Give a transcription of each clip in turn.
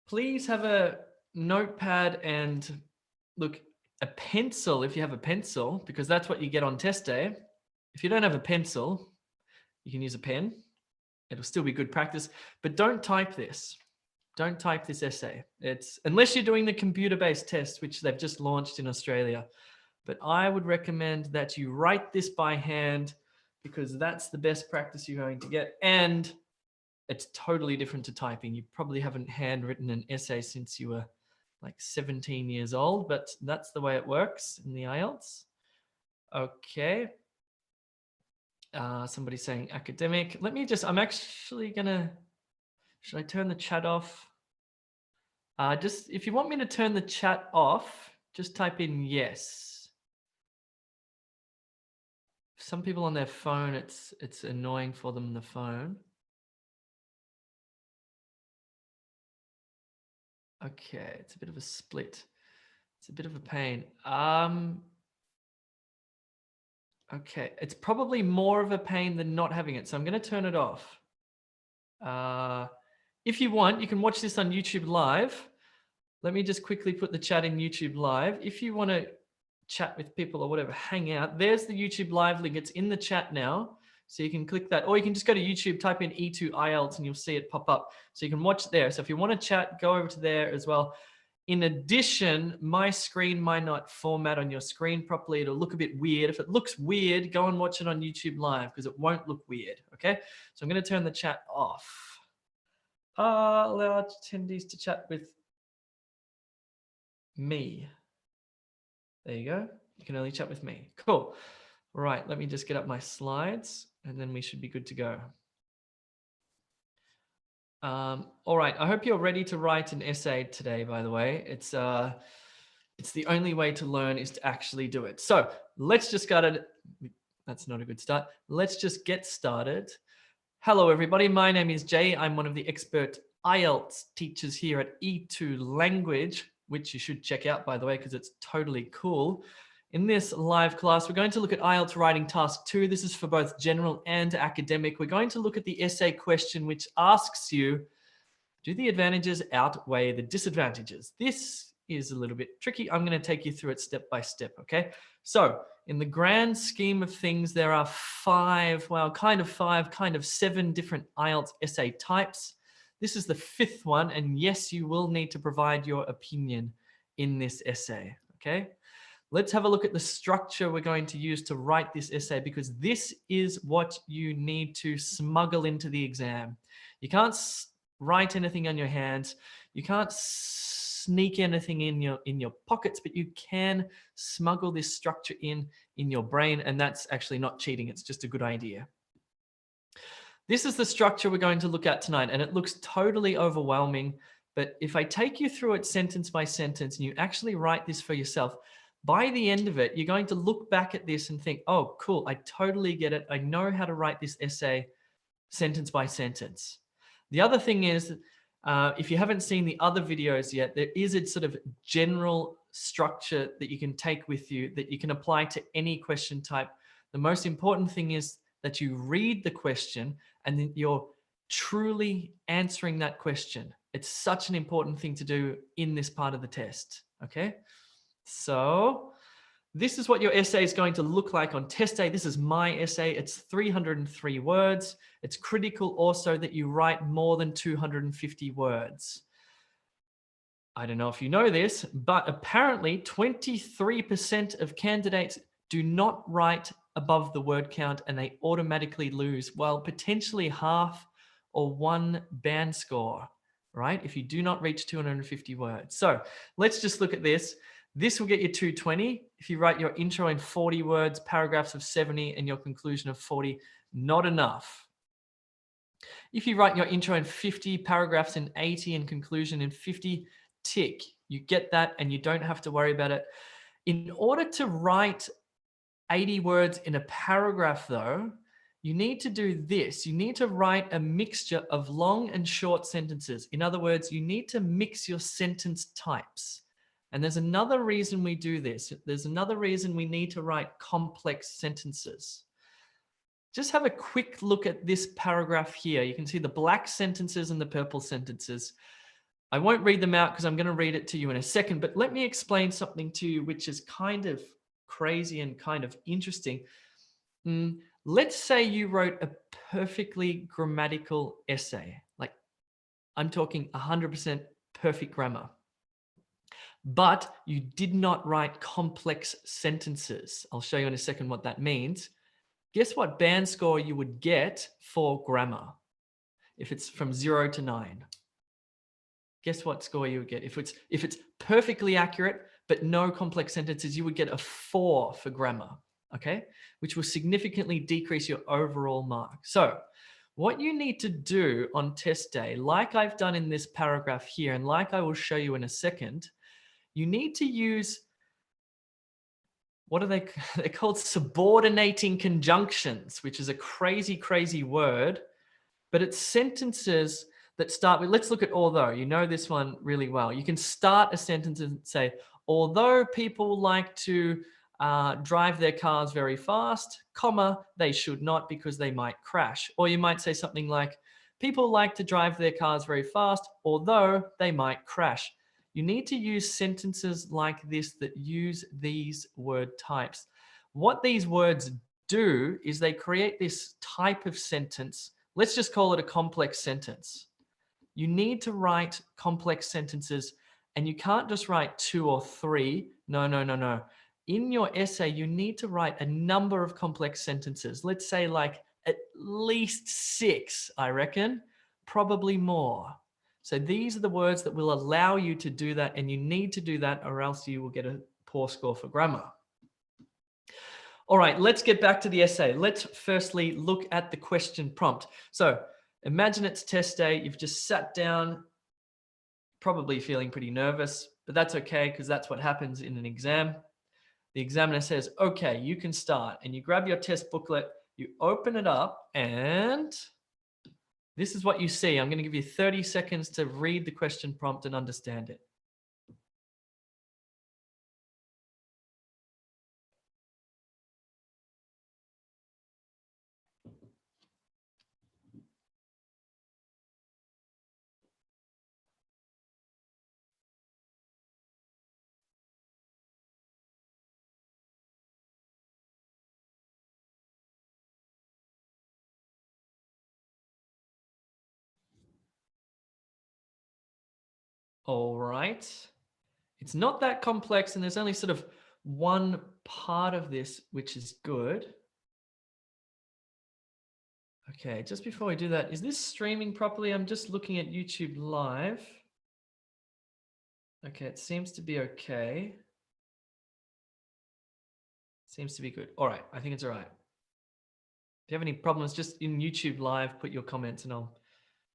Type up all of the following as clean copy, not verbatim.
Please have a notepad and look, a pencil if you have a pencil, because that's what you get on test day. If you don't have a pencil, you can use a pen. It'll still be good practice, but don't type this. Don't type this essay. It's unless you're doing the computer-based test, which they've just launched in Australia. But I would recommend that you write this by hand because that's the best practice you're going to get. And it's totally different to typing. You probably haven't handwritten an essay since you were like 17 years old, but that's the way it works in the IELTS. Okay. Somebody's saying academic. Let me just, I'm actually gonna, should I turn the chat off? Just, if you want me to turn the chat off, just type in yes. Some people on their phone, it's annoying for them on the phone. Okay, it's a bit of a split. It's a bit of a pain. Okay, it's probably more of a pain than not having it, so I'm going to turn it off. If you want, you can watch this on YouTube Live. Let me just quickly put the chat in YouTube Live. If you want to chat with people or whatever, hang out. There's the YouTube Live link. It's in the chat now. So you can click that, or you can just go to YouTube, type in E2 IELTS, and you'll see it pop up. So you can watch it there. So if you want to chat, go over to there as well. In addition, my screen might not format on your screen properly. It'll look a bit weird. If it looks weird, go and watch it on YouTube Live because it won't look weird, okay? So I'm going to turn the chat off. Allow attendees to chat with me. There you go. You can only chat with me. Cool. Right, let me just get up my slides and then we should be good to go. All right, I hope you're ready to write an essay today, by the way. It's the only way to learn is to actually do it. So let's just get it. That's not a good start. Let's just get started. Hello, everybody. My name is Jay. I'm one of the expert IELTS teachers here at E2 Language, which you should check out, by the way, because it's totally cool. In this live class, we're going to look at IELTS Writing Task 2. This is for both general and academic. We're going to look at the essay question, which asks you, do the advantages outweigh the disadvantages? This is a little bit tricky. I'm going to take you through it step by step, okay? So in the grand scheme of things, there are kind of 7 different IELTS essay types. This is the 5th one, and yes, you will need to provide your opinion in this essay, okay? Let's have a look at the structure we're going to use to write this essay, because this is what you need to smuggle into the exam. You can't write anything on your hands. You can't sneak anything in your pockets, but you can smuggle this structure in your brain, and that's actually not cheating. It's just a good idea. This is the structure we're going to look at tonight, and it looks totally overwhelming, but if I take you through it sentence by sentence and you actually write this for yourself, by the end of it, you're going to look back at this and think, oh, cool, I totally get it. I know how to write this essay sentence by sentence. The other thing is, if you haven't seen the other videos yet, there is a sort of general structure that you can take with you that you can apply to any question type. The most important thing is that you read the question and then you're truly answering that question. It's such an important thing to do in this part of the test, okay? So this is what your essay is going to look like on test day. This is my essay. It's 303 words. It's critical also that you write more than 250 words. I don't know if you know this, but apparently 23% of candidates do not write above the word count and they automatically lose, while potentially half or 1 band score, right? If you do not reach 250 words. So let's just look at this. This will get you 220. If you write your intro in 40 words, paragraphs of 70, and your conclusion of 40, not enough. If you write your intro in 50, paragraphs in 80, and conclusion in 50, tick. You get that and you don't have to worry about it. In order to write 80 words in a paragraph though, you need to do this. You need to write a mixture of long and short sentences. In other words, you need to mix your sentence types. And there's another reason we do this. There's another reason we need to write complex sentences. just have a quick look at this paragraph here. You can see the black sentences and the purple sentences. I won't read them out because I'm going to read it to you in a second, but let me explain something to you which is kind of crazy and kind of interesting. Let's say you wrote a perfectly grammatical essay. Like, I'm talking 100% perfect grammar. But you did not write complex sentences. I'll show you in a second what that means. Guess what band score you would get for grammar if it's from 0 to 9? Guess what score you would get? If it's perfectly accurate, but no complex sentences, you would get a 4 for grammar, okay? Which will significantly decrease your overall mark. So what you need to do on test day, like I've done in this paragraph here, and like I will show you in a second, you need to use, what are they? They're called subordinating conjunctions, which is a crazy, crazy word, but it's sentences that start with, let's look at although. You know this one really well. You can start a sentence and say, although people like to drive their cars very fast, comma, they should not because they might crash. Or you might say something like, people like to drive their cars very fast, although they might crash. You need to use sentences like this that use these word types. What these words do is they create this type of sentence. Let's just call it a complex sentence. You need to write complex sentences, and you can't just write 2 or 3. No, no, no, no. In your essay, you need to write a number of complex sentences. Let's say like at least 6, I reckon, probably more. So these are the words that will allow you to do that, and you need to do that or else you will get a poor score for grammar. All right, let's get back to the essay. Let's firstly look at the question prompt. So imagine it's test day. You've just sat down, probably feeling pretty nervous, but that's okay because that's what happens in an exam. The examiner says, okay, you can start. And you grab your test booklet, you open it up, and this is what you see. I'm going to give you 30 seconds to read the question prompt and understand it. All right. It's not that complex, and there's only sort of one part of this which is good. Okay, just before we do that, is this streaming properly? I'm just looking at YouTube Live. Okay, it seems to be okay. Seems to be good. All right, I think it's all right. If you have any problems, just in YouTube Live, put your comments and I'll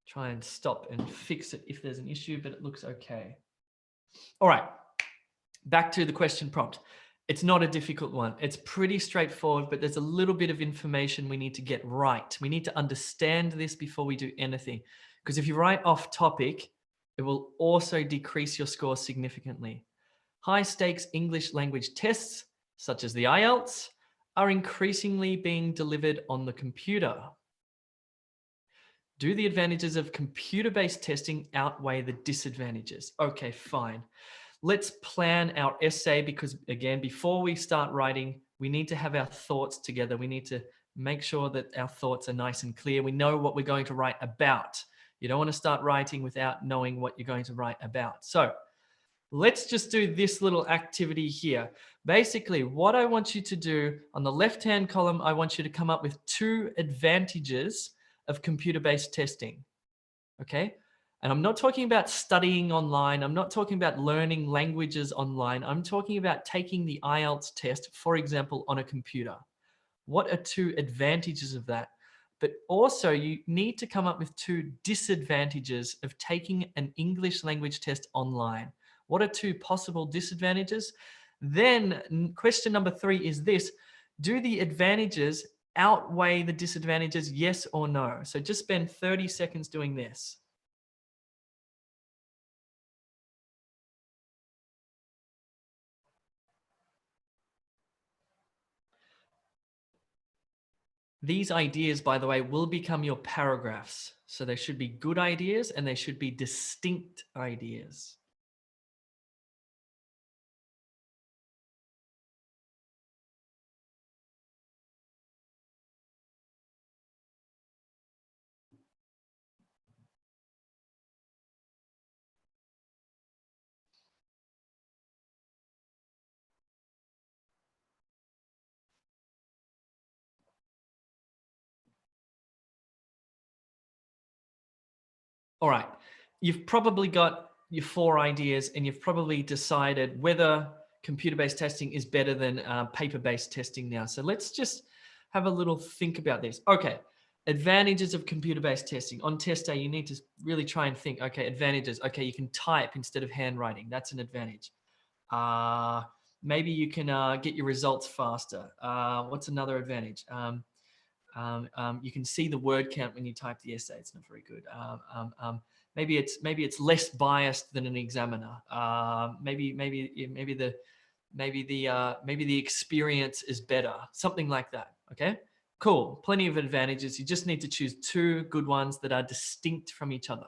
try and stop and fix it if there's an issue, but it looks okay. All right, back to the question prompt. It's not a difficult one. It's pretty straightforward, but there's a little bit of information we need to get right. We need to understand this before we do anything. Because if you write off topic, it will also decrease your score significantly. High stakes English language tests, such as the IELTS, are increasingly being delivered on the computer. Do the advantages of computer-based testing outweigh the disadvantages? Okay, fine. Let's plan our essay because, again, before we start writing, we need to have our thoughts together. We need to make sure that our thoughts are nice and clear. We know what we're going to write about. You don't want to start writing without knowing what you're going to write about. So let's just do this little activity here. Basically, what I want you to do on the left-hand column, I want you to come up with 2 advantages of computer-based testing, okay? And I'm not talking about studying online. I'm not talking about learning languages online. I'm talking about taking the IELTS test, for example, on a computer. What are 2 advantages of that? But also you need to come up with 2 disadvantages of taking an English language test online. What are 2 possible disadvantages? Then question number 3 is this: do the advantages outweigh the disadvantages, yes or no? So just spend 30 seconds doing this. These ideas, by the way, will become your paragraphs. So they should be good ideas and they should be distinct ideas. All right. You've probably got your 4 ideas and you've probably decided whether computer-based testing is better than paper-based testing now. So let's just have a little think about this. Okay. Advantages of computer-based testing. On test day, you need to really try and think, okay, advantages. Okay, you can type instead of handwriting. That's an advantage. Uh, Maybe you can get your results faster. What's another advantage? You can see the word count when you type the essay. It's not very good. Maybe it's less biased than an examiner. Maybe the experience is better. Something like that. Okay, cool. Plenty of advantages. You just need to choose 2 good ones that are distinct from each other.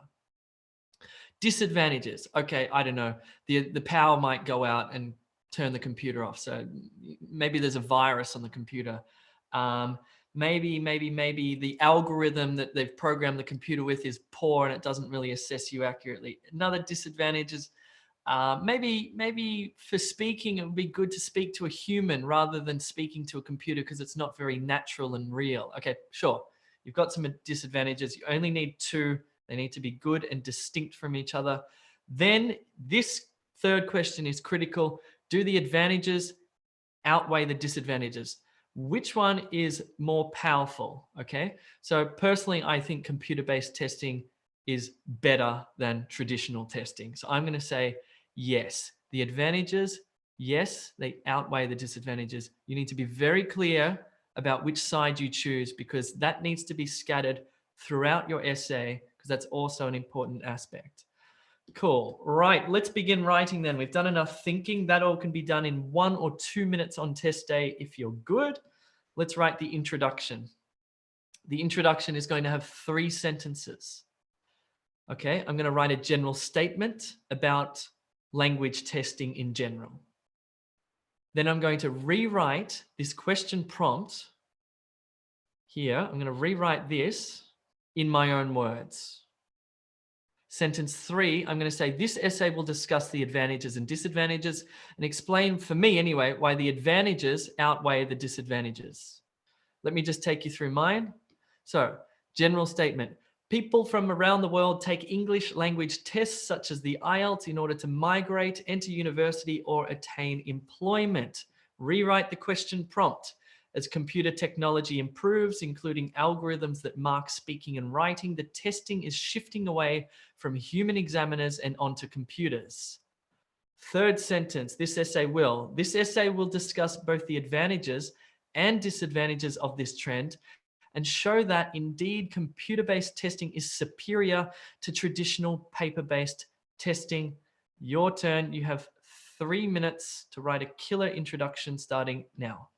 Disadvantages. Okay, I don't know. The power might go out and turn the computer off. So maybe there's a virus on the computer. Maybe the algorithm that they've programmed the computer with is poor and it doesn't really assess you accurately. Another disadvantage is maybe for speaking, it would be good to speak to a human rather than speaking to a computer because it's not very natural and real. Okay, sure. You've got some disadvantages. You only need 2. They need to be good and distinct from each other. Then this third question is critical. Do the advantages outweigh the disadvantages? Which one is more powerful? Okay. So personally, I think computer-based testing is better than traditional testing. So I'm going to say yes. The advantages, yes, they outweigh the disadvantages. You need to be very clear about which side you choose because that needs to be scattered throughout your essay because that's also an important aspect. Cool. Right. Let's begin writing then. We've done enough thinking. That all can be done in 1 or 2 minutes on test day if you're good. Let's write the introduction. The introduction is going to have 3 sentences. Okay. I'm going to write a general statement about language testing in general. Then I'm going to rewrite this question prompt here. I'm going to rewrite this in my own words. Sentence 3, I'm going to say this essay will discuss the advantages and disadvantages and explain, for me anyway, why the advantages outweigh the disadvantages. Let me just take you through mine. So, general statement. People from around the world take English language tests such as the IELTS in order to migrate, enter university, or attain employment. Rewrite the question prompt. As computer technology improves, including algorithms that mark speaking and writing, the testing is shifting away from human examiners and onto computers. Third sentence, this essay will discuss both the advantages and disadvantages of this trend and show that indeed computer-based testing is superior to traditional paper-based testing. Your turn. You have 3 minutes to write a killer introduction starting now.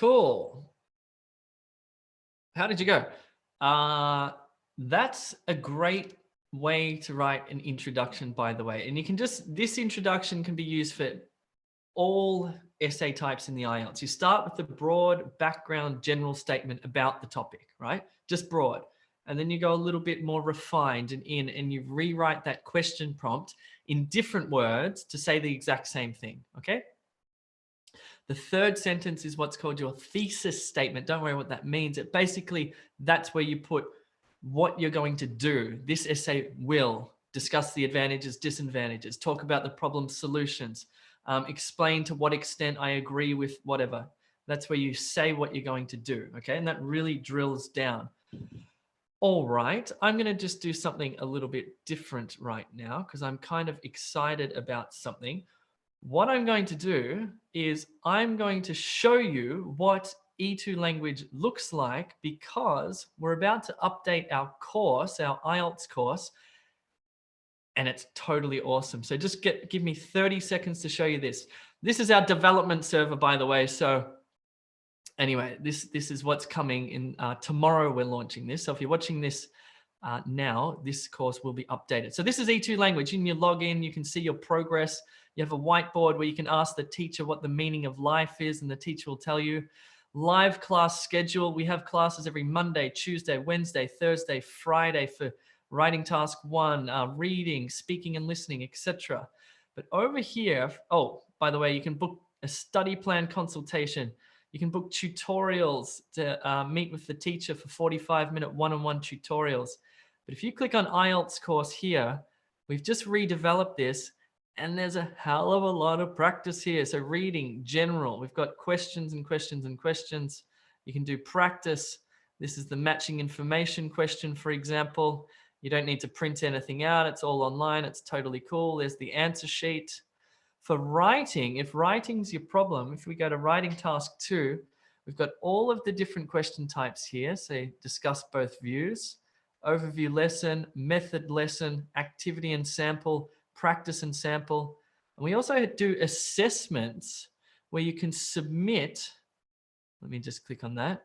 cool. How did you go? That's a great way to write an introduction, by the way. And you can this introduction can be used for all essay types in the IELTS. You start with the broad background general statement about the topic, right? Just broad. And then you go a little bit more refined and you rewrite that question prompt in different words to say the exact same thing, okay? The third sentence is what's called your thesis statement. Don't worry what that means. That's where you put what you're going to do. This essay will discuss the advantages, disadvantages, talk about the problem solutions, explain to what extent I agree with whatever. That's where you say what you're going to do, okay? And that really drills down. All right, I'm going to just do something a little bit different right now because I'm kind of excited about something. What I'm going to do is I'm going to show you what E2 language looks like because we're about to update our course, our IELTS course, and it's totally awesome. So just give me 30 seconds to show you this. This is our development server, by the way. So anyway, this is what's coming in. Tomorrow we're launching this. So if you're watching this now, this course will be updated. So this is E2 language. In your login, you can see your progress. You have a whiteboard where you can ask the teacher what the meaning of life is, and the teacher will tell you. Live class schedule. We have classes every Monday, Tuesday, Wednesday, Thursday, Friday for writing task 1, reading, speaking and listening, etc. But over here, oh, by the way, you can book a study plan consultation. You can book tutorials to meet with the teacher for 45-minute one-on-one tutorials. But if you click on IELTS course here, we've just redeveloped this and there's a hell of a lot of practice here. So reading, general, we've got questions and questions and questions. You can do practice. This is the matching information question, for example. You don't need to print anything out. It's all online. It's totally cool. There's the answer sheet. For writing, if writing's your problem, if we go to writing task 2, we've got all of the different question types here. So discuss both views, overview lesson, method lesson, activity and sample, practice and sample. And we also do assessments where you can submit. Let me just click on that.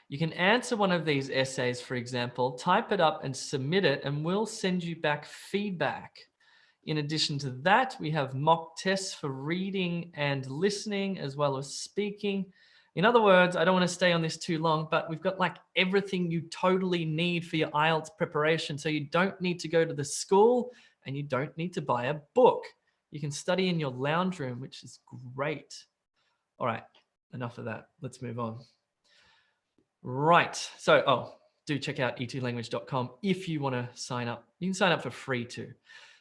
You can answer one of these essays, for example, type it up and submit it, and we'll send you back feedback. In addition to that, we have mock tests for reading and listening, as well as speaking. In other words, I don't want to stay on this too long, but we've got like everything you totally need for your IELTS preparation. So you don't need to go to the school and you don't need to buy a book. You can study in your lounge room, which is great. All right, enough of that. Let's move on. Right. So, do check out e2language.com if you want to sign up. You can sign up for free too.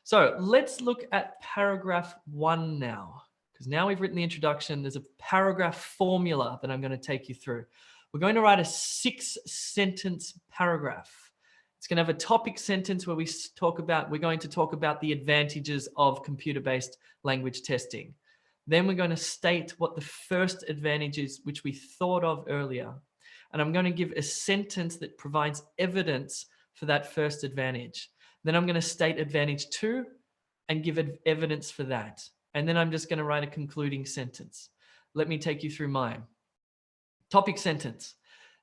So let's look at paragraph 1 now, because now we've written the introduction. There's a paragraph formula that I'm going to take you through. We're going to write a 6-sentence paragraph. It's going to have a topic sentence where we're going to talk about the advantages of computer-based language testing. Then we're going to state what the first advantage is, which we thought of earlier. And I'm going to give a sentence that provides evidence for that first advantage. Then I'm going to state advantage 2 and give evidence for that. And then I'm just going to write a concluding sentence. Let me take you through mine. Topic sentence.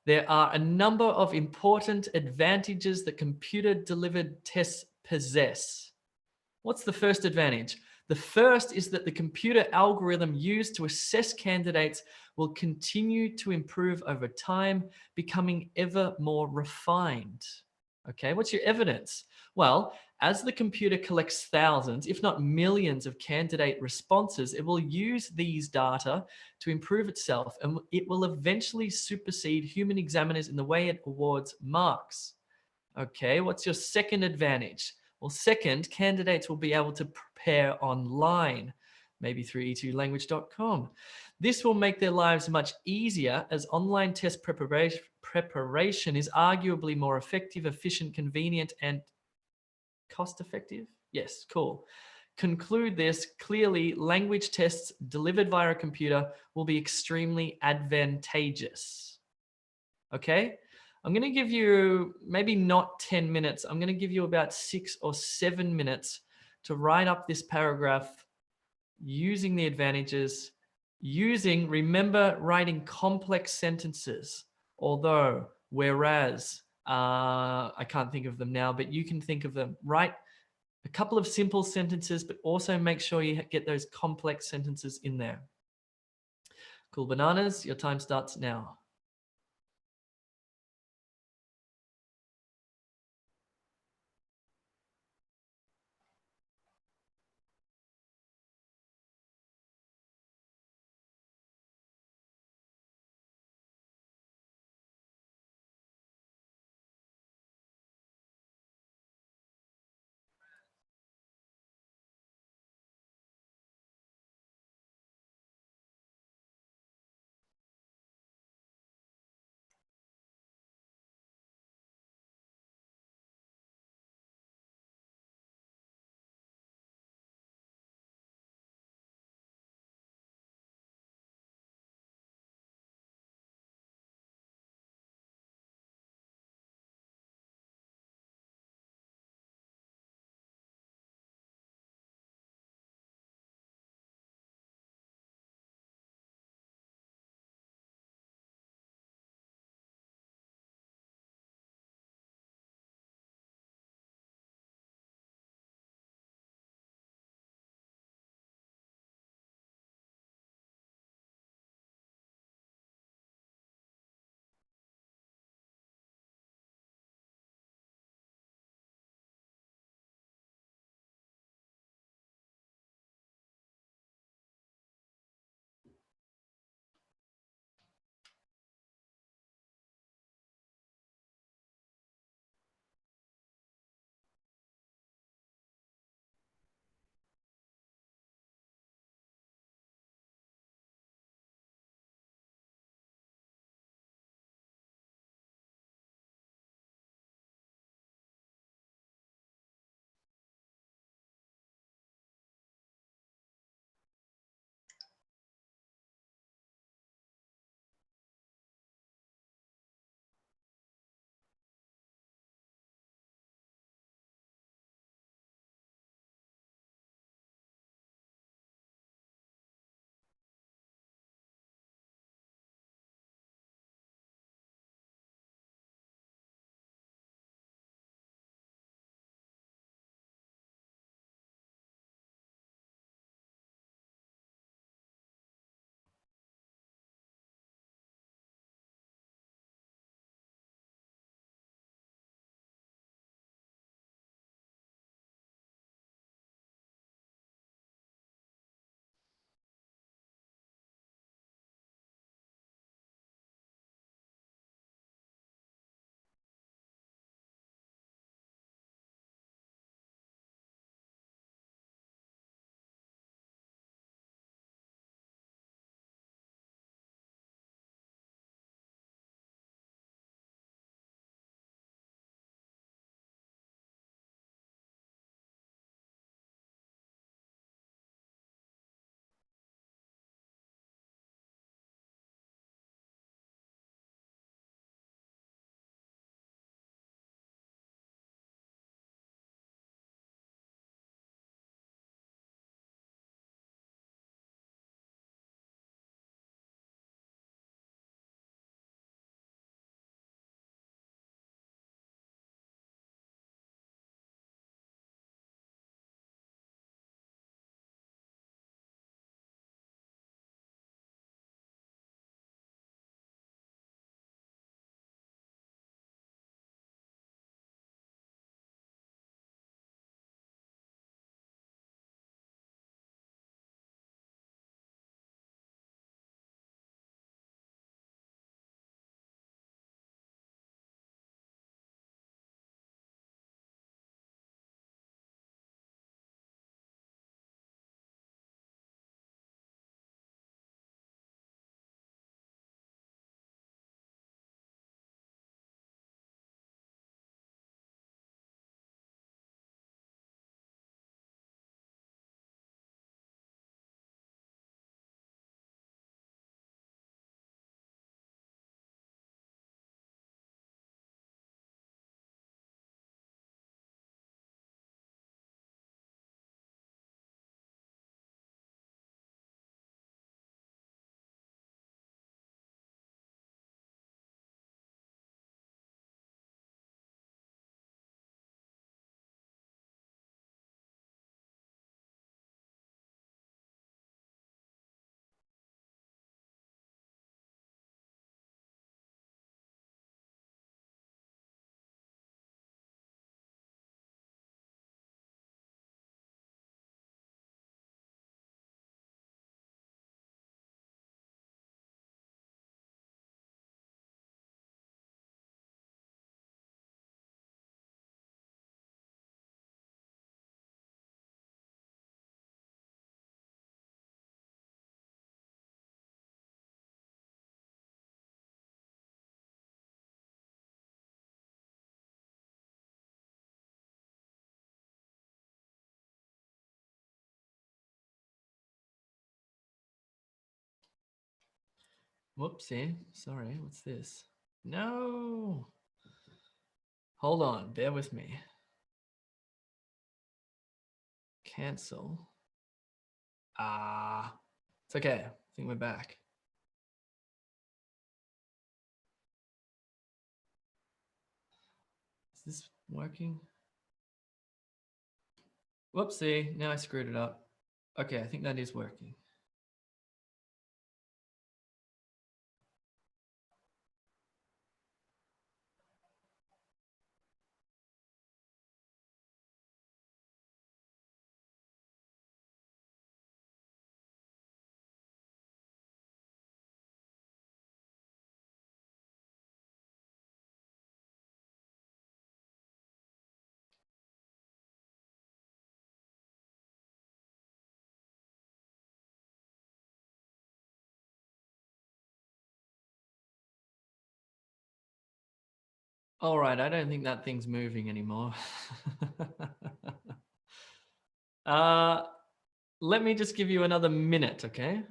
There are a number of important advantages that computer-delivered tests possess. What's the first advantage? The first is that the computer algorithm used to assess candidates will continue to improve over time, becoming ever more refined. Okay, what's your evidence? Well, as the computer collects thousands, if not millions of candidate responses, it will use these data to improve itself, and it will eventually supersede human examiners in the way it awards marks. Okay, what's your second advantage? Well, second, candidates will be able to prepare online, maybe through e2language.com. This will make their lives much easier as online test preparation is arguably more effective, efficient, convenient, and cost-effective. Yes, cool. Conclude this, clearly, language tests delivered via a computer will be extremely advantageous. Okay? I'm going to give you maybe not 10 minutes. I'm going to give you about 6 or 7 minutes to write up this paragraph using the advantages remember writing complex sentences, although, whereas, I can't think of them now, but you can think of them. Write a couple of simple sentences, but also make sure you get those complex sentences in there. Cool bananas, your time starts now. Whoopsie. Sorry. What's this? No. Hold on. Bear with me. Cancel. Ah. It's okay. I think we're back. Is this working? Whoopsie. Now I screwed it up. Okay. I think that is working. All right, I don't think that thing's moving anymore. uh, let me just give you another minute, okay?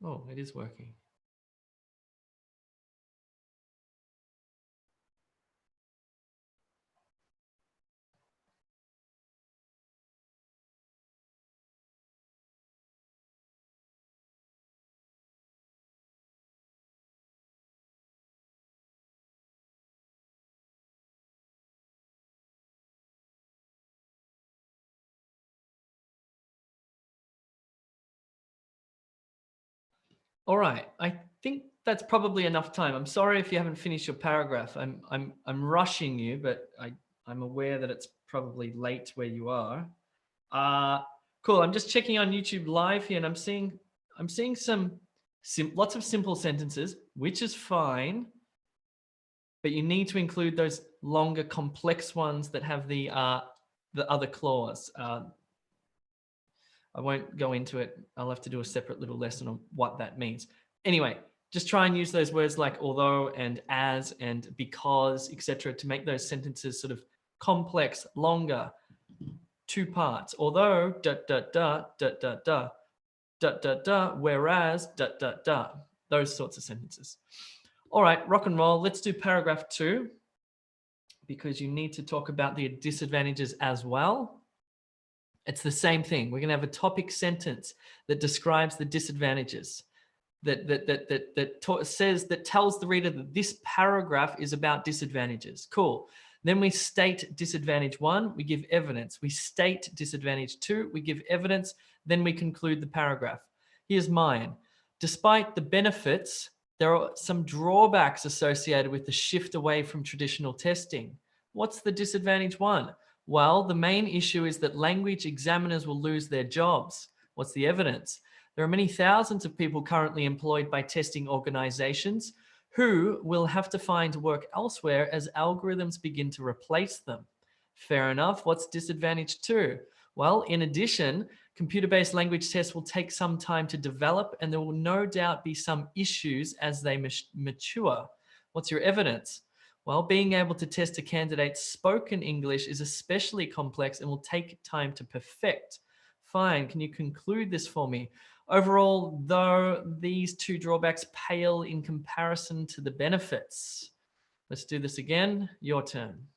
Oh, it is working. All right, I think that's probably enough time. I'm sorry if you haven't finished your paragraph. I'm rushing you, but I'm aware that it's probably late where you are. Uh, cool. I'm just checking on YouTube Live here, and I'm seeing some lots of simple sentences, which is fine. But you need to include those longer, complex ones that have the other clause. I won't go into it. I'll have to do a separate little lesson on what that means. Anyway, just try and use those words like although and as and because, etc., to make those sentences sort of complex, longer, two parts. Although da da da da da da da da da, whereas da da da. Those sorts of sentences. All right, rock and roll. Let's do paragraph 2 because you need to talk about the disadvantages as well. It's the same thing. We're going to have a topic sentence that describes the disadvantages, that tells the reader that this paragraph is about disadvantages. Cool. Then we state disadvantage 1, we give evidence. We state disadvantage 2, we give evidence. Then we conclude the paragraph. Here's mine. Despite the benefits, there are some drawbacks associated with the shift away from traditional testing. What's the disadvantage 1? Well, the main issue is that language examiners will lose their jobs. What's the evidence? There are many thousands of people currently employed by testing organizations who will have to find work elsewhere as algorithms begin to replace them. Fair enough. What's disadvantage 2? Well, in addition, computer-based language tests will take some time to develop, and there will no doubt be some issues as they mature. What's your evidence? Well, being able to test a candidate's spoken English is especially complex and will take time to perfect. Fine, can you conclude this for me? Overall, though, these two drawbacks pale in comparison to the benefits. Let's do this again. Your turn.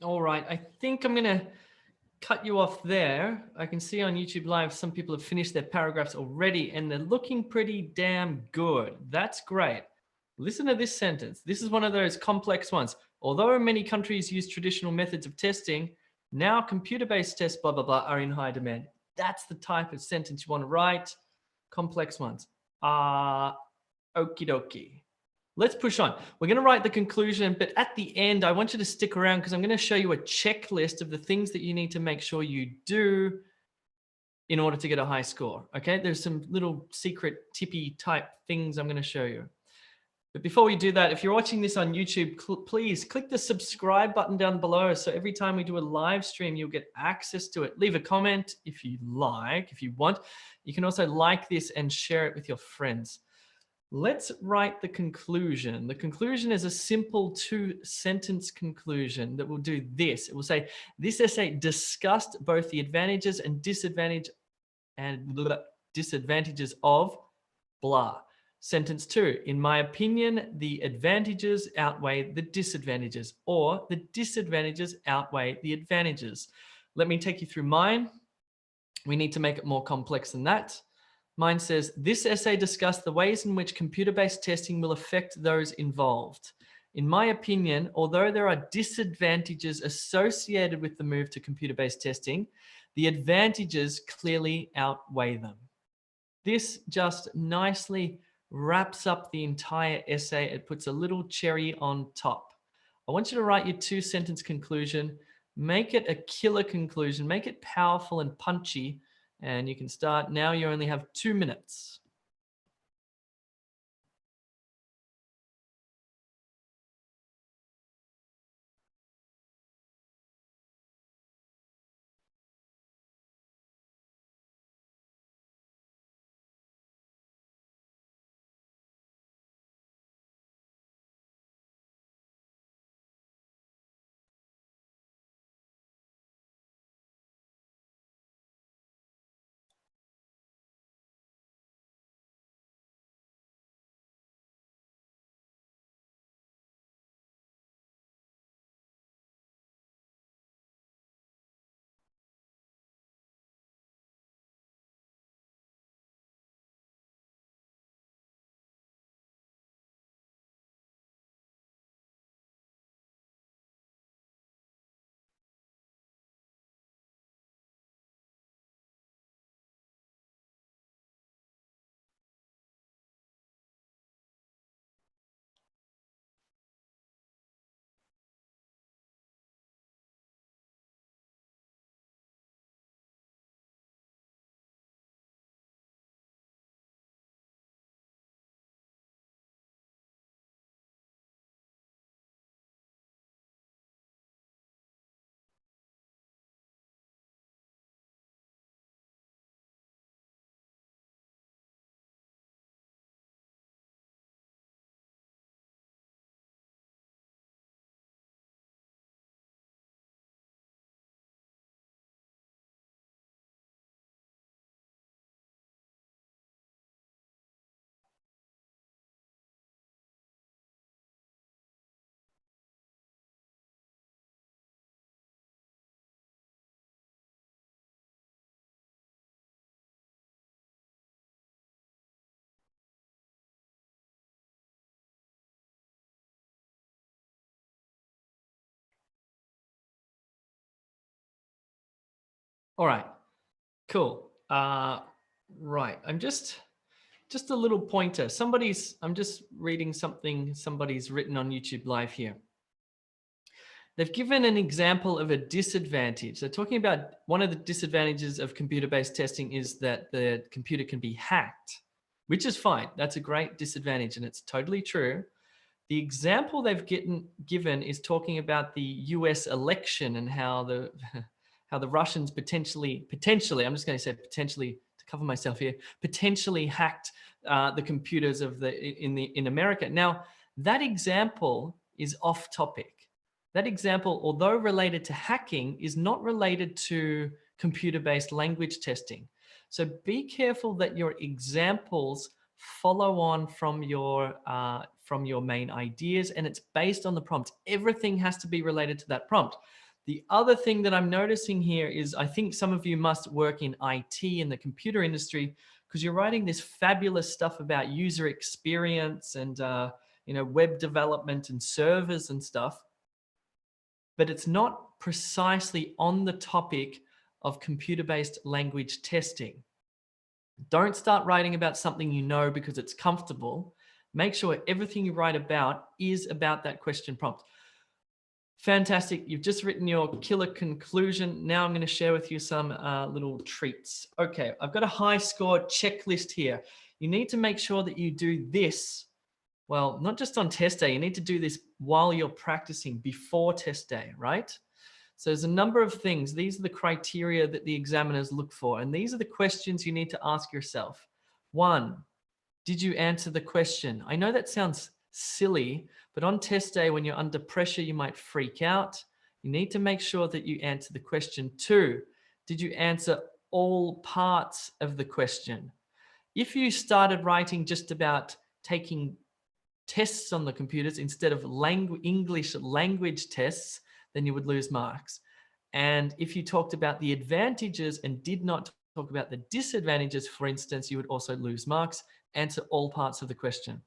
All right, I think I'm gonna cut you off there. I can see on YouTube Live some people have finished their paragraphs already and they're looking pretty damn good. That's great. Listen to this sentence. This is one of those complex ones. Although many countries use traditional methods of testing, now computer-based tests, blah, blah, blah, are in high demand. That's the type of sentence you want to write. Complex ones. Okie dokie. Let's push on. We're going to write the conclusion, but at the end, I want you to stick around because I'm going to show you a checklist of the things that you need to make sure you do in order to get a high score. Okay, there's some little secret tippy type things I'm going to show you. But before we do that, if you're watching this on YouTube, please click the subscribe button down below. So every time we do a live stream, you'll get access to it. Leave a comment if you like, if you want. You can also like this and share it with your friends. Let's write the conclusion. The conclusion is a simple two-sentence conclusion that will do this. It will say, this essay discussed both the advantages and disadvantages of blah. Sentence 2, in my opinion, the advantages outweigh the disadvantages, or the disadvantages outweigh the advantages. Let me take you through mine. We need to make it more complex than that. Mine says, this essay discussed the ways in which computer-based testing will affect those involved. In my opinion, although there are disadvantages associated with the move to computer-based testing, the advantages clearly outweigh them. This just nicely wraps up the entire essay. It puts a little cherry on top. I want you to write your two-sentence conclusion. Make it a killer conclusion. Make it powerful and punchy. And you can start now. You only have 2 minutes. All right, cool. Right, I'm just a little pointer. I'm just reading something somebody's written on YouTube Live here. They've given an example of a disadvantage. They're talking about one of the disadvantages of computer-based testing is that the computer can be hacked, which is fine. That's a great disadvantage, and it's totally true. The example they've given is talking about the US election and how the how the Russians potentially, I'm just going to say potentially to cover myself here, potentially hacked the computers of in America. Now, that example is off topic. That example, although related to hacking, is not related to computer-based language testing. So be careful that your examples follow on from your main ideas, and it's based on the prompt. Everything has to be related to that prompt. The other thing that I'm noticing here is I think some of you must work in IT in the computer industry because you're writing this fabulous stuff about user experience and web development and servers and stuff, but it's not precisely on the topic of computer-based language testing. Don't start writing about something you know because it's comfortable. Make sure everything you write about is about that question prompt. Fantastic. You've just written your killer conclusion. Now I'm going to share with you some little treats. Okay, I've got a high score checklist here. You need to make sure that you do this. Well, not just on test day, you need to do this while you're practicing before test day, right? So there's a number of things. These are the criteria that the examiners look for. And these are the questions you need to ask yourself. 1, did you answer the question? I know that sounds silly, but on test day, when you're under pressure, you might freak out. You need to make sure that you answer the question. 2, did you answer all parts of the question? If you started writing just about taking tests on the computers instead of English language tests, then you would lose marks. And if you talked about the advantages and did not talk about the disadvantages, for instance, you would also lose marks. Answer all parts of the question.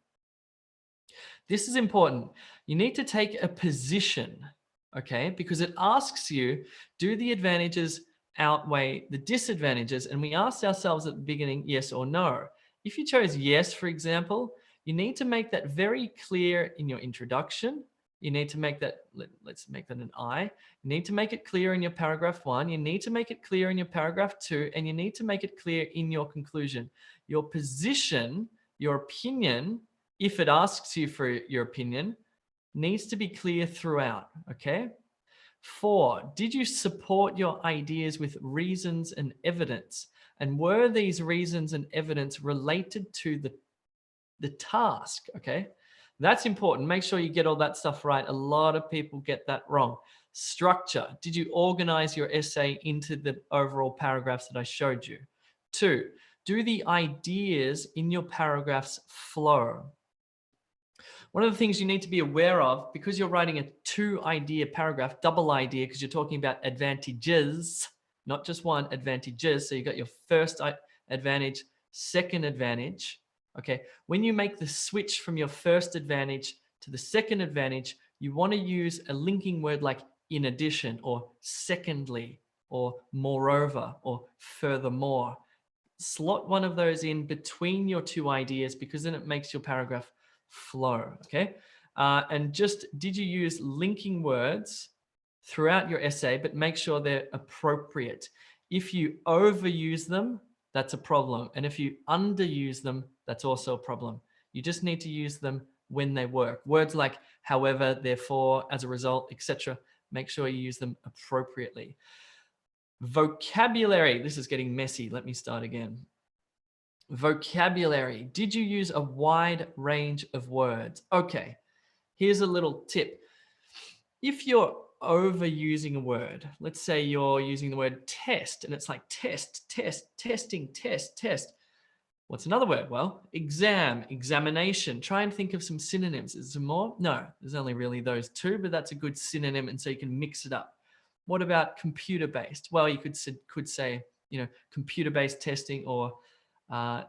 This is important. You need to take a position, okay? Because it asks you, do the advantages outweigh the disadvantages? And we asked ourselves at the beginning, yes or no. If you chose yes, for example, you need to make that very clear in your introduction. You need to make that, let's make that an I. You need to make it clear in your paragraph 1. You need to make it clear in your paragraph 2. And you need to make it clear in your conclusion. Your position, your opinion, if it asks you for your opinion, needs to be clear throughout, okay? 4, did you support your ideas with reasons and evidence? And were these reasons and evidence related to the task, okay? That's important. Make sure you get all that stuff right. A lot of people get that wrong. Structure. Did you organize your essay into the overall paragraphs that I showed you? 2, do the ideas in your paragraphs flow? One of the things you need to be aware of, because you're writing a 2-idea paragraph, double idea, because you're talking about advantages, not just one, advantages. So you got your first advantage, second advantage. Okay, when you make the switch from your first advantage to the second advantage, you want to use a linking word like in addition, or secondly, or moreover, or furthermore. Slot one of those in between your 2 ideas, because then it makes your paragraph flow, okay? And just, did you use linking words throughout your essay, but make sure they're appropriate. If you overuse them, that's a problem. And if you underuse them, that's also a problem. You just need to use them when they work. Words like however, therefore, as a result, etc. Make sure you use them appropriately. Vocabulary. This is getting messy. Let me start again. Vocabulary. Did you use a wide range of words? Okay, here's a little tip. If you're overusing a word, let's say you're using the word test and it's like test, test, testing, test, test. What's another word? Well, exam, examination. Try and think of some synonyms. Is there some more? No, there's only really those 2, but that's a good synonym, and so you can mix it up. What about computer-based? Well, you could say, computer-based testing, or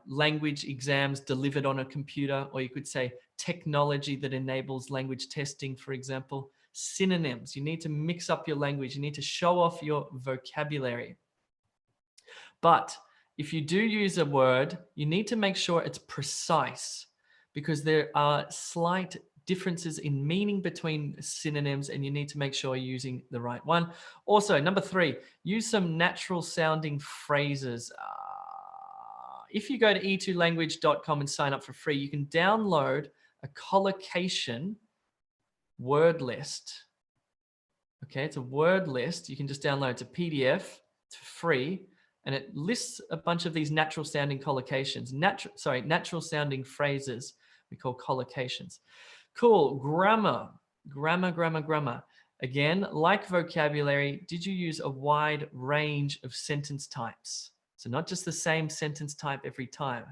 language exams delivered on a computer, or you could say technology that enables language testing, for example. Synonyms. You need to mix up your language. You need to show off your vocabulary. But if you do use a word, you need to make sure it's precise, because there are slight differences in meaning between synonyms, and you need to make sure you're using the right one. Also, number 3, use some natural sounding phrases. If you go to e2language.com and sign up for free, you can download a collocation word list. Okay, it's a word list. You can just download, it's a PDF, it's free, and it lists a bunch of these natural sounding collocations, natural sounding phrases we call collocations. Cool. Grammar. Again, like vocabulary, did you use a wide range of sentence types? So not just the same sentence type every time.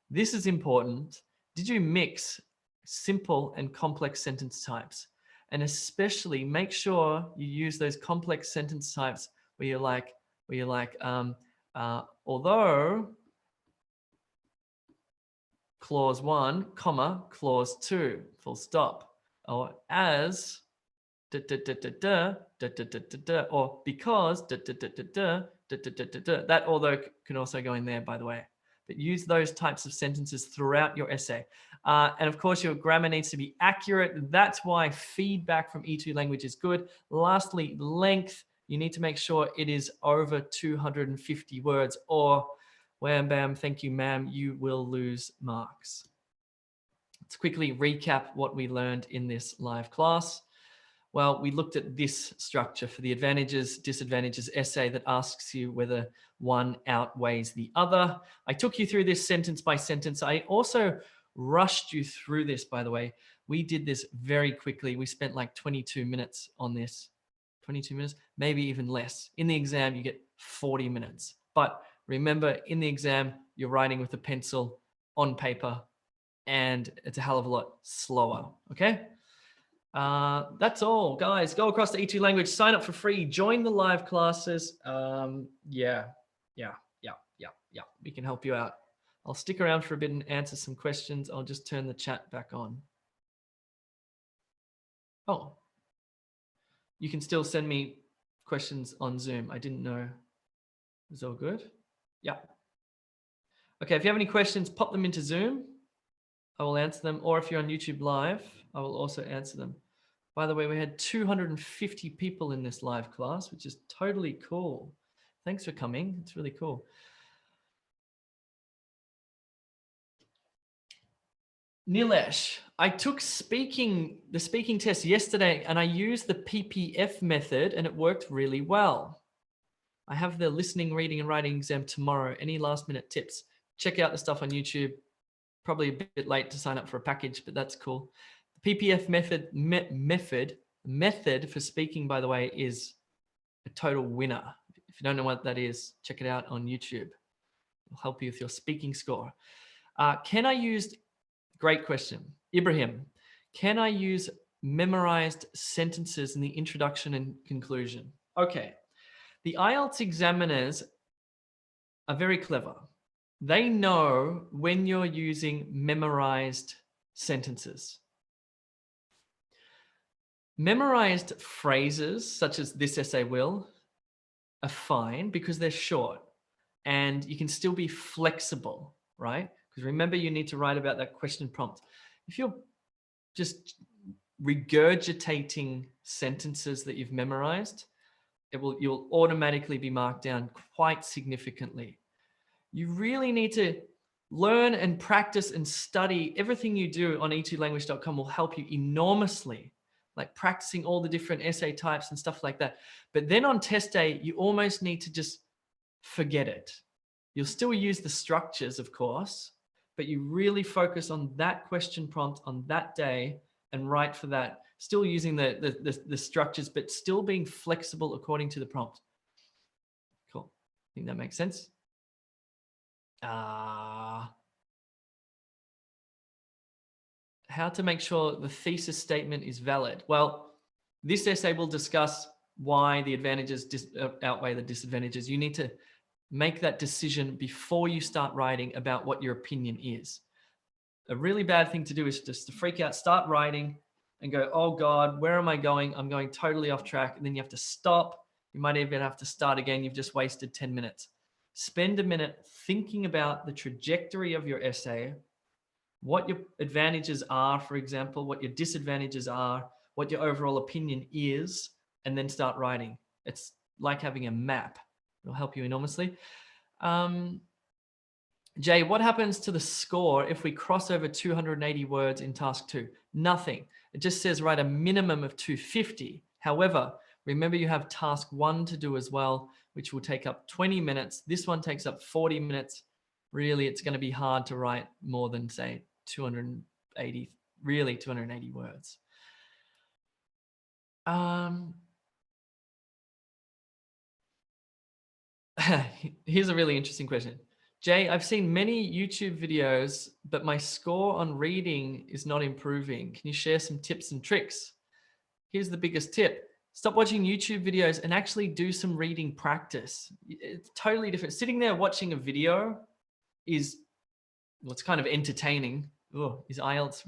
This is important. Did you mix simple and complex sentence types? And especially make sure you use those complex sentence types where you're like, although clause 1, comma, clause 2, full stop. Or as, or because, that although can also go in there, by the way. But use those types of sentences throughout your essay. And of course, your grammar needs to be accurate. That's why feedback from E2 language is good. Lastly, length. You need to make sure it is over 250 words, or wham bam, thank you ma'am, you will lose marks. Let's quickly recap what we learned in this live class. Well, we looked at this structure for the advantages, disadvantages essay that asks you whether one outweighs the other. I took you through this sentence by sentence. I also rushed you through this, by the way. We did this very quickly. We spent like 22 minutes on this. 22 minutes, maybe even less. In the exam, you get 40 minutes. But remember, in the exam, you're writing with a pencil on paper, and it's a hell of a lot slower, okay? That's all, guys. Go across to E2 language, sign up for free, join the live classes. Yeah, we can help you out. I'll stick around for a bit and answer some questions. I'll just turn the chat back on. Oh, you can still send me questions on Zoom. I didn't know. Is all good? Yeah. Okay, if you have any questions, pop them into Zoom. I will answer them. Or if you're on YouTube Live, I will also answer them. By the way, we had 250 people in this live class, which is totally cool. Thanks for coming. It's really cool. Nilesh, I took the speaking test yesterday, and I used the PPF method, and it worked really well. I have the listening, reading, and writing exam tomorrow. Any last minute tips? Check out the stuff on YouTube. Probably a bit late to sign up for a package, but that's cool. The PPF method for speaking, by the way, is a total winner. If you don't know what that is, check it out on YouTube. It'll help you with your speaking score. Great question. Ibrahim, can I use memorized sentences in the introduction and conclusion? Okay. The IELTS examiners are very clever. They know when you're using memorized sentences. Memorized phrases, such as this essay will, are fine because they're short and you can still be flexible, right? Because remember, you need to write about that question prompt. If you're just regurgitating sentences that you've memorized, you'll automatically be marked down quite significantly. You really need to learn and practice and study. Everything you do on e2language.com will help you enormously, like practicing all the different essay types and stuff like that. But then on test day, you almost need to just forget it. You'll still use the structures, of course, but you really focus on that question prompt on that day and write for that, still using the structures, but still being flexible according to the prompt. Cool. I think that makes sense. How to make sure the thesis statement is valid. Well, this essay will discuss why the advantages outweigh the disadvantages. You need to make that decision before you start writing about what your opinion is. A really bad thing to do is just to freak out, start writing and go, oh God, where am I going? I'm going totally off track. And then you have to stop. You might even have to start again. You've just wasted 10 minutes. Spend a minute thinking about the trajectory of your essay, what your advantages are, for example, what your disadvantages are, what your overall opinion is, and then start writing. It's like having a map. It'll help you enormously. Jay, what happens to the score if we cross over 280 words in task 2? Nothing. It just says write a minimum of 250. However, remember you have task 1 to do as well, which will take up 20 minutes. This one takes up 40 minutes. Really, it's going to be hard to write more than, say, 280 words. Here's a really interesting question. Jay, I've seen many YouTube videos, but my score on reading is not improving. Can you share some tips and tricks? Here's the biggest tip. Stop watching YouTube videos and actually do some reading practice. It's totally different. Sitting there watching a video is, well, it's kind of entertaining. Oh, is IELTS,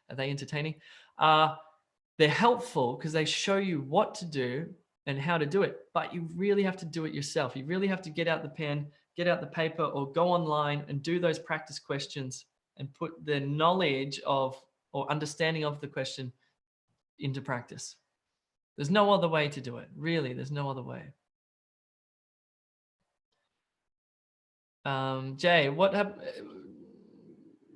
are they entertaining? They're helpful because they show you what to do and how to do it, but you really have to do it yourself. You really have to get out the pen, get out the paper, or go online and do those practice questions and put the knowledge of or understanding of the question into practice. There's no other way to do it. Really, there's no other way. Jay,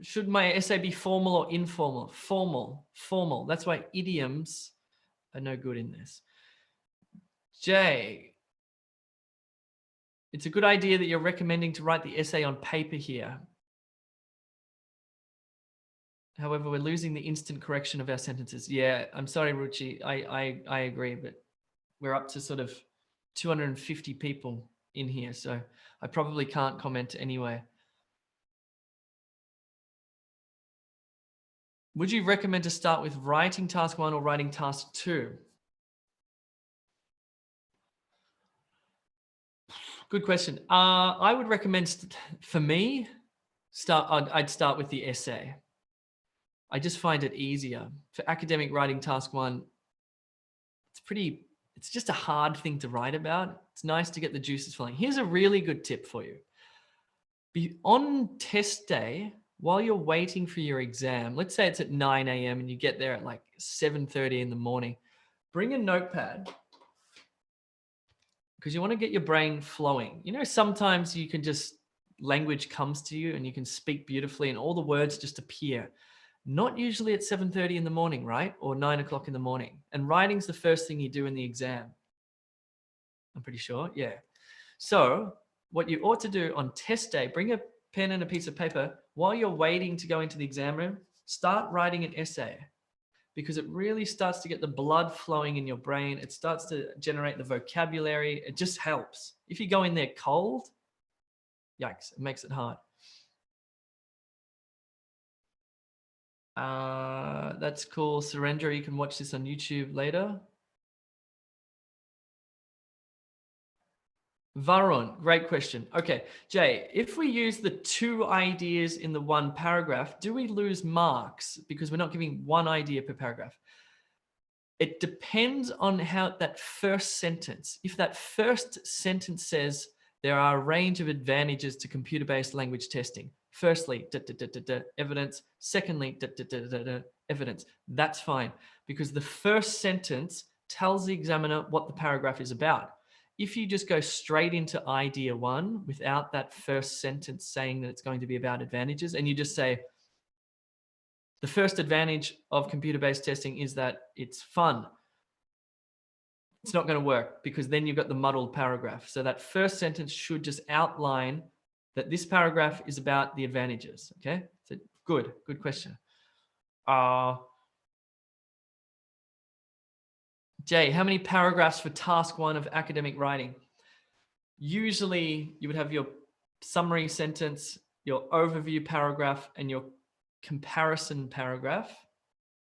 should my essay be formal or informal? Formal, formal. That's why idioms are no good in this. Jay, it's a good idea that you're recommending to write the essay on paper here. However, we're losing the instant correction of our sentences. Yeah, I'm sorry, Ruchi. I agree, but we're up to sort of 250 people in here, so I probably can't comment anyway. Would you recommend to start with writing task 1 or writing task 2? Good question. I would recommend, for me, I'd start with the essay. I just find it easier. For academic writing task 1, it's just a hard thing to write about. It's nice to get the juices flowing. Here's a really good tip for you. On test day, while you're waiting for your exam, let's say it's at 9 a.m. and you get there at like 7:30 in the morning, bring a notepad because you want to get your brain flowing. You know, sometimes you can just, language comes to you and you can speak beautifully and all the words just appear. Not usually at 7:30 in the morning, right? Or 9 o'clock in the morning. And writing's the first thing you do in the exam. I'm pretty sure, yeah. So what you ought to do on test day, bring a pen and a piece of paper. While you're waiting to go into the exam room, start writing an essay because it really starts to get the blood flowing in your brain. It starts to generate the vocabulary. It just helps. If you go in there cold, yikes, it makes it hard. That's cool. Surrender, you can watch this on YouTube later. Varun, great question. Okay, Jay, if we use the 2 ideas in the 1 paragraph, do we lose marks because we're not giving 1 idea per paragraph? It depends on how that first sentence, if that first sentence says there are a range of advantages to computer-based language testing. Firstly, evidence. Secondly, evidence. That's fine because the first sentence tells the examiner what the paragraph is about. If you just go straight into idea 1 without that first sentence saying that it's going to be about advantages, and you just say, the first advantage of computer-based testing is that it's fun. It's not going to work because then you've got the muddled paragraph. So that first sentence should just outline that this paragraph is about the advantages. Okay, so good question. Jay, how many paragraphs for task 1 of academic writing? Usually you would have your summary sentence, your overview paragraph, and your comparison paragraph.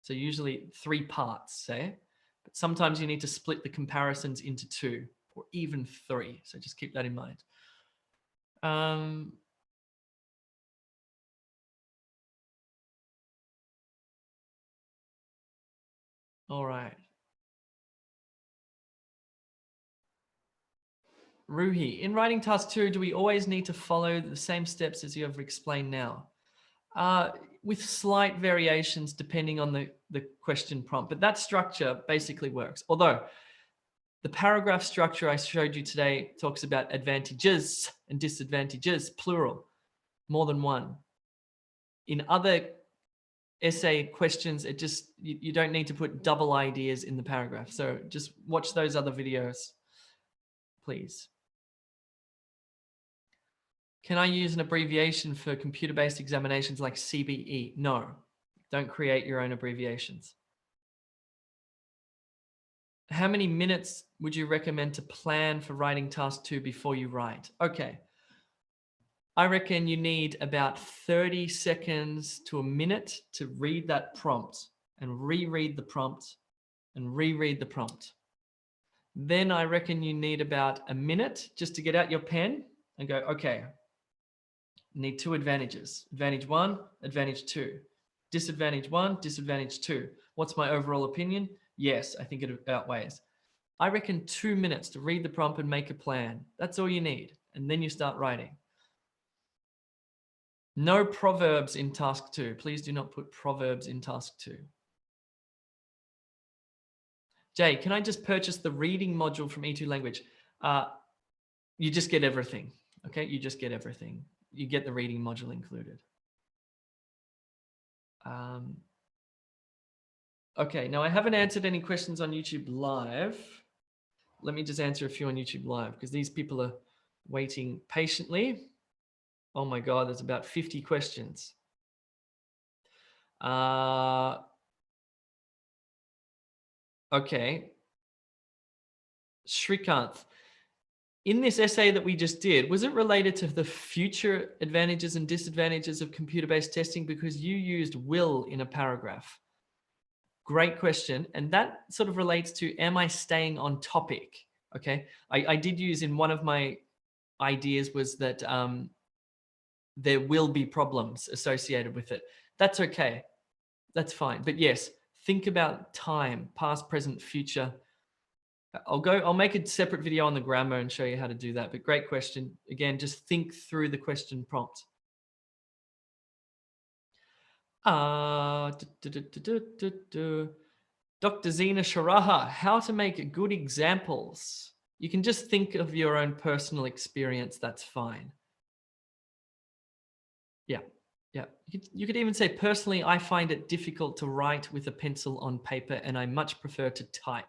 So usually 3 parts, say, but sometimes you need to split the comparisons into 2 or even 3. So just keep that in mind. All right. Ruhi, in writing task 2, do we always need to follow the same steps as you have explained now? With slight variations depending on the question prompt, but that structure basically works. Although the paragraph structure I showed you today talks about advantages and disadvantages, plural, more than 1. In other essay questions, it just, you don't need to put double ideas in the paragraph. So just watch those other videos, please. Can I use an abbreviation for computer-based examinations like CBE? No, don't create your own abbreviations. How many minutes would you recommend to plan for writing task 2 before you write? Okay. I reckon you need about 30 seconds to a minute to read that prompt and reread the prompt and reread the prompt. Then I reckon you need about a minute just to get out your pen and go, okay, need 2 advantages. Advantage 1, advantage 2. Disadvantage 1, disadvantage 2. What's my overall opinion? Yes, I think it outweighs. I reckon 2 minutes to read the prompt and make a plan. That's all you need. And then you start writing. No proverbs in task 2. Please do not put proverbs in task 2. Jay, can I just purchase the reading module from E2 language? You just get everything. Okay, you just get everything. You get the reading module included. Okay, now I haven't answered any questions on YouTube Live. Let me just answer a few on YouTube Live because these people are waiting patiently. Oh my God, there's about 50 questions. Okay. Srikanth, in this essay that we just did, was it related to the future advantages and disadvantages of computer-based testing? Because you used will in a paragraph. Great question. And that sort of relates to, am I staying on topic? Okay. I did use in one of my ideas was that there will be problems associated with it. That's okay. That's fine. But yes, think about time, past, present, future. I'll make a separate video on the grammar and show you how to do that. But great question. Again, just think through the question prompt. Dr. Zena Sharaha, how to make good examples. You can just think of your own personal experience. That's fine. Yeah. Yeah. You could even say, personally, I find it difficult to write with a pencil on paper and I much prefer to type,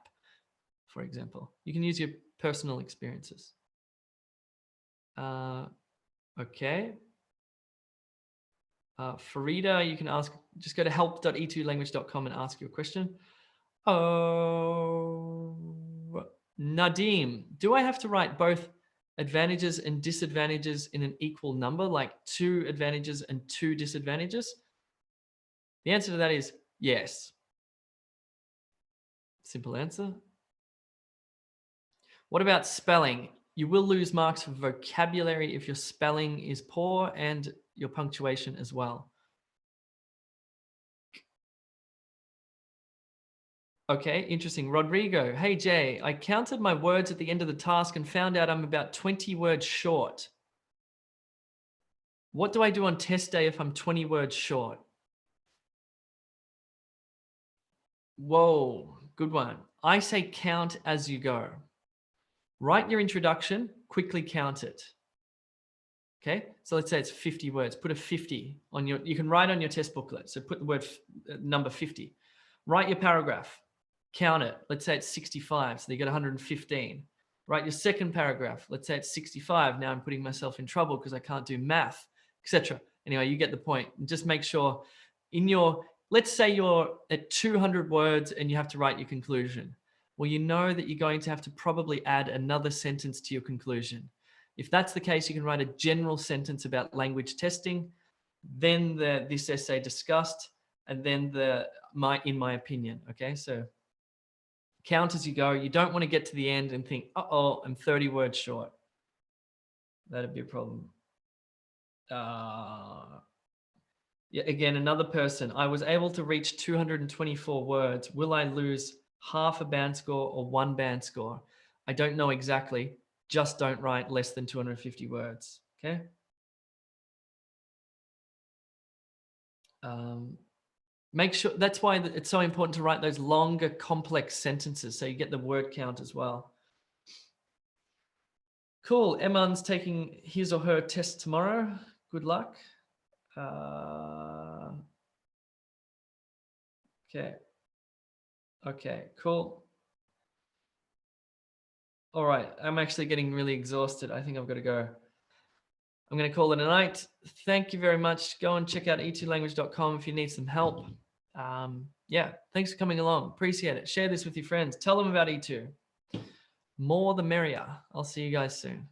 for example. You can use your personal experiences. Okay. Farida, you can ask, just go to help.e2language.com and ask your question. Oh, Nadim, do I have to write both advantages and disadvantages in an equal number, like 2 advantages and 2 disadvantages? The answer to that is yes. Simple answer. What about spelling? You will lose marks for vocabulary if your spelling is poor and your punctuation as well. Okay, interesting. Rodrigo, hey Jay, I counted my words at the end of the task and found out I'm about 20 words short. What do I do on test day if I'm 20 words short? Whoa, good one. I say count as you go. Write your introduction, quickly count it. Okay, so let's say it's 50 words. Put a 50 on your, you can write on your test booklet. So put the word number 50. Write your paragraph, count it. Let's say it's 65, so you get 115. Write your second paragraph. Let's say it's 65. Now I'm putting myself in trouble because I can't do math, etc. Anyway, you get the point. And just make sure in your, let's say you're at 200 words and you have to write your conclusion. Well, you know that you're going to have to probably add another sentence to your conclusion. If that's the case, you can write a general sentence about language testing, then this essay discussed, and then in my opinion. Okay, so count as you go. You don't want to get to the end and think, uh-oh, I'm 30 words short. That'd be a problem. Yeah, again, another person. I was able to reach 224 words. Will I lose half a band score or 1 band score? I don't know exactly. Just don't write less than 250 words. Okay. Make sure, that's why it's so important to write those longer, complex sentences so you get the word count as well. Cool. Eman's taking his or her test tomorrow. Good luck. Okay. Okay, cool. All right. I'm actually getting really exhausted. I think I've got to go. I'm going to call it a night. Thank you very much. Go and check out e2language.com if you need some help. Yeah, thanks for coming along. Appreciate it. Share this with your friends. Tell them about E2. More the merrier. I'll see you guys soon.